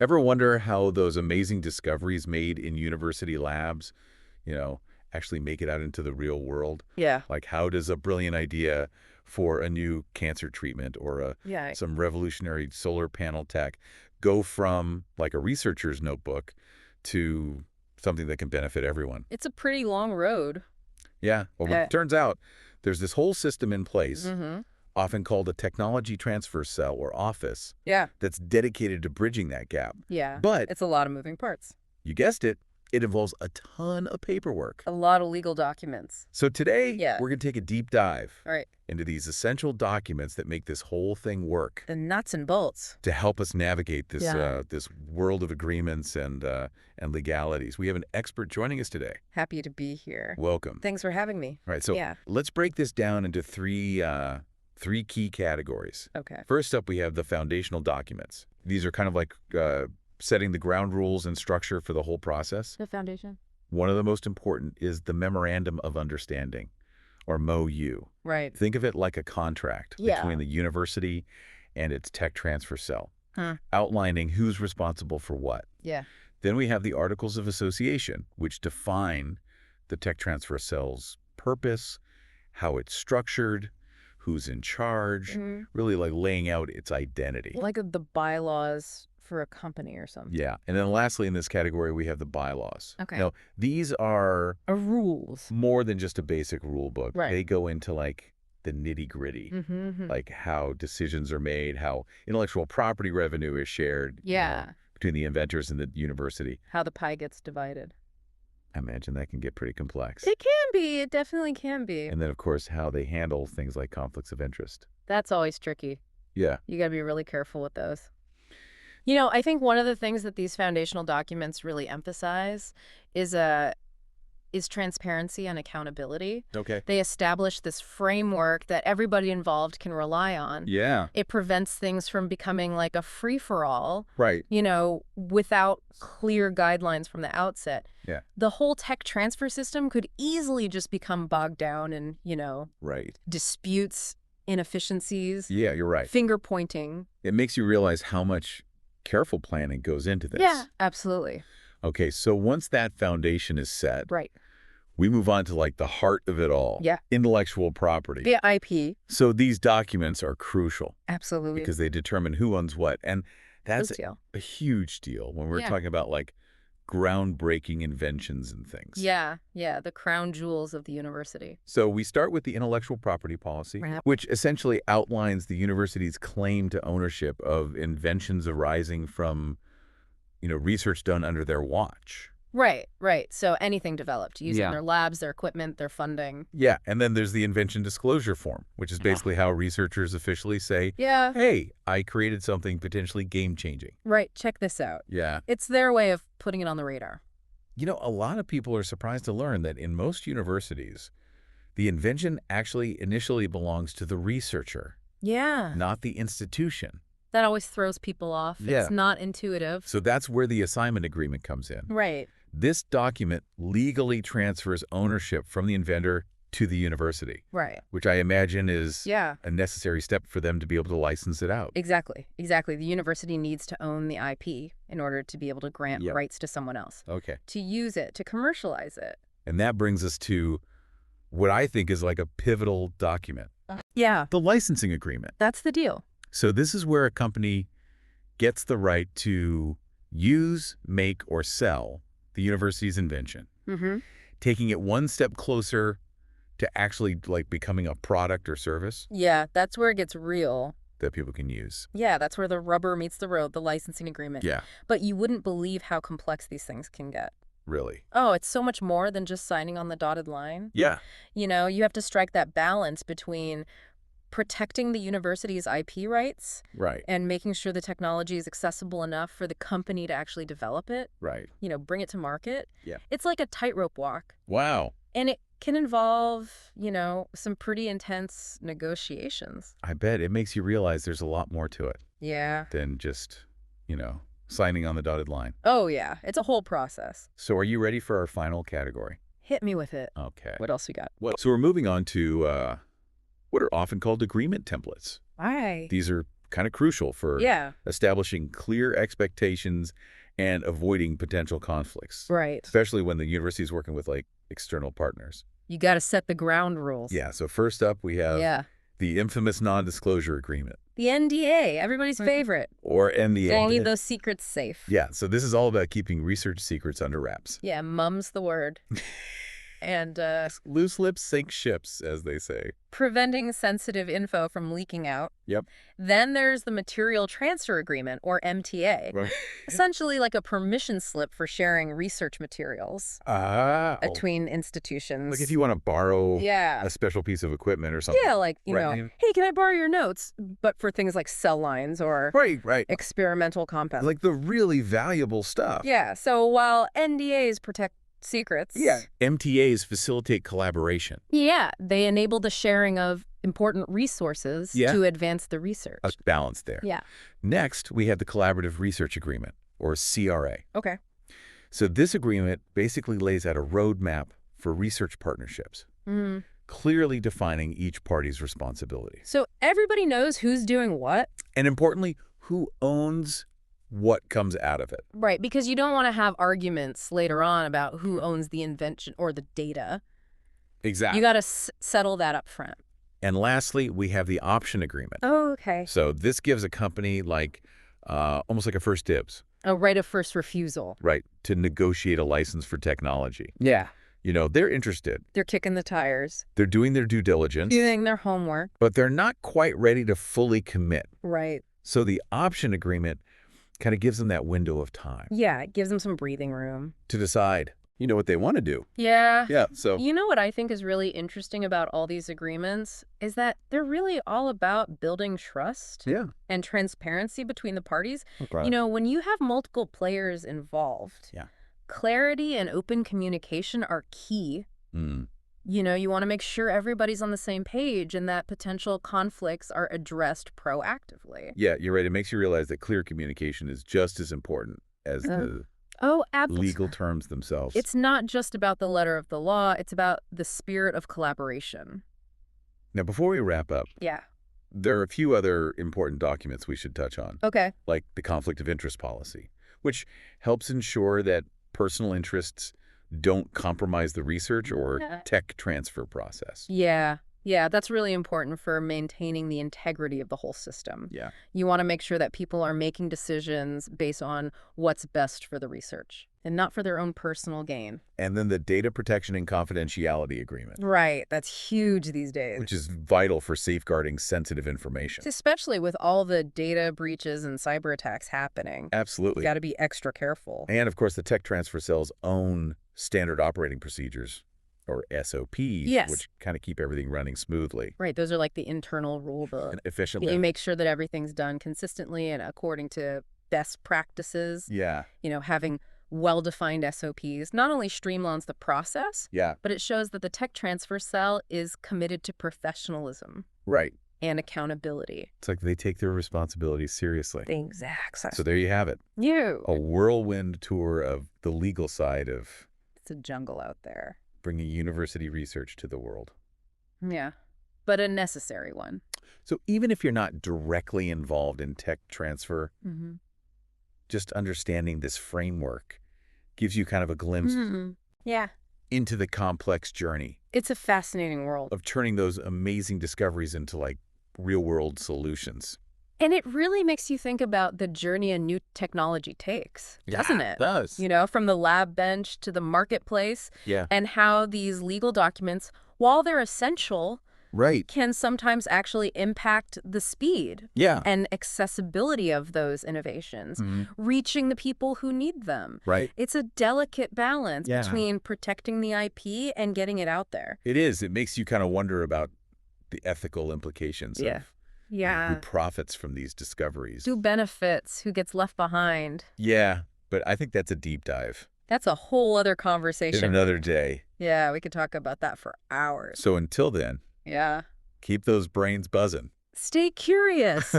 Ever wonder how those amazing discoveries made in university labs, you know, actually make it out into the real world? Yeah. Like, how does a brilliant idea for a new cancer treatment or Yeah. some revolutionary solar panel tech go from, like, a researcher's notebook to something that can benefit everyone? It's a pretty long road. Yeah. Well, Uh, it turns out there's this whole system in place, mm-hmm. often called a technology transfer cell or office, Yeah. that's dedicated to bridging that gap. Yeah. But It's a lot of moving parts. you guessed it, it involves a ton of paperwork. A lot of legal documents. So today, Yeah. we're going to take a deep dive All right. into these essential documents that make this whole thing work The nuts and bolts. to help us navigate this Yeah. this world of agreements and legalities. We have an expert joining us today. Happy to be here. Welcome. Thanks for having me. All right, so Yeah. let's break this down into three key categories. Okay. First up, we have the foundational documents. These are kind of like setting the ground rules and structure for the whole process. The foundation. One of the most important is the Memorandum of Understanding, or MOU. Right. Think of it like a contract Yeah. between the university and its tech transfer cell, Huh. outlining who's responsible for what. Yeah. Then we have the Articles of Association, which define the tech transfer cell's purpose, how it's structured, who's in charge, Mhm. really like laying out its identity. Like the bylaws for a company or something. Yeah. And then lastly in this category, we have the bylaws. Okay. Now, these are Rules. more than just a basic rule book. Right. They go into like the nitty-gritty, Mm-hmm. like how decisions are made, how intellectual property revenue is shared Yeah. between the inventors and the university. How the pie gets divided. I imagine that can get pretty complex. It can be. It definitely can be. And then, of course, how they handle things like conflicts of interest. That's always tricky. Yeah. You got to be really careful with those. I think one of the things that these foundational documents really emphasize is transparency and accountability. Okay. They establish this framework that everybody involved can rely on. Yeah. It prevents things from becoming like a free-for-all, Right. without clear guidelines from the outset. Yeah. The whole tech transfer system could easily just become bogged down in, Right. disputes, inefficiencies, Yeah, you're right. finger pointing. It makes you realize how much careful planning goes into this. Yeah, absolutely. Okay, so once that foundation is set, Right. we move on to like the heart of it all. Yeah. Intellectual property. The IP. So these documents are crucial Absolutely. because they determine who owns what. And that's Big deal. a huge deal when we're Yeah. talking about like groundbreaking inventions and things. Yeah, the crown jewels of the university. So we start with the intellectual property policy, Right. which essentially outlines the university's claim to ownership of inventions arising from, research done under their watch. Right. So anything developed using Yeah. their labs, their equipment, their funding. Yeah, and then there's the invention disclosure form, which is Yeah. basically how researchers officially say, Yeah. hey, I created something potentially game-changing. Right. Check this out. Yeah. It's their way of putting it on the radar. A lot of people are surprised to learn that in most universities, the invention actually initially belongs to the researcher, Yeah. not the institution. That always throws people off. Yeah. It's not intuitive. So that's where the assignment agreement comes in. Right. This document legally transfers ownership from the inventor to the university, Right. which I imagine is Yeah. a necessary step for them to be able to license it out. Exactly. The university needs to own the IP in order to be able to grant Yep. rights to someone else, Okay. to use it, to commercialize it. And that brings us to what I think is like a pivotal document, Yeah. the licensing agreement. That's the deal. So this is where a company gets the right to use, make, or sell the university's invention, Mm-hmm. taking it one step closer to actually like becoming a product or service Yeah, that's where it gets real. that people can use. Yeah, that's where the rubber meets the road, the licensing agreement. Yeah, But you wouldn't believe how complex these things can get. really. Oh, it's so much more than just signing on the dotted line. Yeah, You have to strike that balance between protecting the university's IP rights right, and making sure the technology is accessible enough for the company to actually develop it, right. bring it to market. Yeah. It's like a tightrope walk. Wow. And it can involve, some pretty intense negotiations. I bet it makes you realize there's a lot more to it Yeah. than just, signing on the dotted line. Oh, yeah. It's a whole process. So are you ready for our final category? Hit me with it. Okay. What else we got? So we're moving on to what are often called agreement templates. All right. These are kind of crucial for Yeah. establishing clear expectations and avoiding potential conflicts, Right. especially when the university is working with, like, external partners. You got to set the ground rules. Yeah, so first up, we have Yeah. the infamous non-disclosure agreement, The NDA, everybody's favorite. or NDA. Only those secrets safe. Yeah, so this is all about keeping research secrets under wraps. Yeah, mum's the word. And Loose lips sink ships, as they say. preventing sensitive info from leaking out. Yep. Then there's the Material Transfer Agreement, or MTA. Right. Essentially like a permission slip for sharing research materials between institutions. Like if you want to borrow Yeah. a special piece of equipment or something. Yeah, like, Right. hey, can I borrow your notes? But for things like cell lines or Right. experimental compounds. Like the really valuable stuff. Yeah, so while NDAs protect secrets. Yeah. MTAs facilitate collaboration. Yeah, they enable the sharing of important resources Yeah. to advance the research. A balance there. Yeah. Next, we have the Collaborative Research Agreement, or CRA. Okay. So this agreement basically lays out a roadmap for research partnerships, clearly defining each party's responsibility. So everybody knows who's doing what? And importantly, who owns what comes out of it. Right, because you don't want to have arguments later on about who owns the invention or the data. Exactly. You got to settle that up front. And lastly, we have the option agreement. Oh, okay. So this gives a company like almost like a first dibs, A right of first refusal. right, to negotiate a license for technology. Yeah. You know, they're interested. They're kicking the tires, They're doing their due diligence, doing their homework. but they're not quite ready to fully commit. Right. So the option agreement kind of gives them that window of time Yeah, it gives them some breathing room. to decide, you know, what they want to do. Yeah. Yeah, so You know what I think is really interesting about all these agreements is that they're really all about building trust yeah. and transparency between the parties. Okay. You know, when you have multiple players involved, Yeah. clarity and open communication are key. Mm. You know, you want to make sure everybody's on the same page and that potential conflicts are addressed proactively. Yeah, you're right. It makes you realize that clear communication is just as important as the Oh, absolutely. legal terms themselves. It's not just about the letter of the law. It's about the spirit of collaboration. Now, before we wrap up, Yeah. there are a few other important documents we should touch on, Okay. like the conflict of interest policy, which helps ensure that personal interests don't compromise the research or Yeah. tech transfer process. Yeah. Yeah, that's really important for maintaining the integrity of the whole system. Yeah. You want to make sure that people are making decisions based on what's best for the research and not for their own personal gain. And then the data protection and confidentiality agreement, Right. That's huge these days. which is vital for safeguarding sensitive information. Especially with all the data breaches and cyber attacks happening. Absolutely. Got to be extra careful. And of course, the tech transfer cell's own standard operating procedures, or SOPs, Yes. which kind of keep everything running smoothly Right. Those are like the internal rule book. and efficiently. You make sure that everything's done consistently and according to best practices. Yeah. You know, having well-defined SOPs not only streamlines the process, Yeah. but it shows that the tech transfer cell is committed to professionalism Right. and accountability. It's like they take their responsibilities seriously. The exact So there you have it. You. A whirlwind tour of the legal side of It's a jungle out there. bringing university research to the world. Yeah. But a necessary one. So even if you're not directly involved in tech transfer, Mm-hmm. just understanding this framework gives you kind of a glimpse Yeah. into the complex journey It's a fascinating world. of turning those amazing discoveries into like real-world solutions. And it really makes you think about the journey a new technology takes, doesn't it? It does. You know, from the lab bench to the marketplace, Yeah. and how these legal documents, while they're essential, Right. can sometimes actually impact the speed Yeah. and accessibility of those innovations, reaching the people who need them. Right. It's a delicate balance Yeah. between protecting the IP and getting it out there. It is. It makes you kind of wonder about the ethical implications Yeah. of who Yeah. profits from these discoveries. Who benefits? Who gets left behind? Yeah, but I think that's a deep dive That's a whole other in conversation. another day. Yeah, we could talk about that for hours. So until then, Yeah. keep those brains buzzing. Stay curious.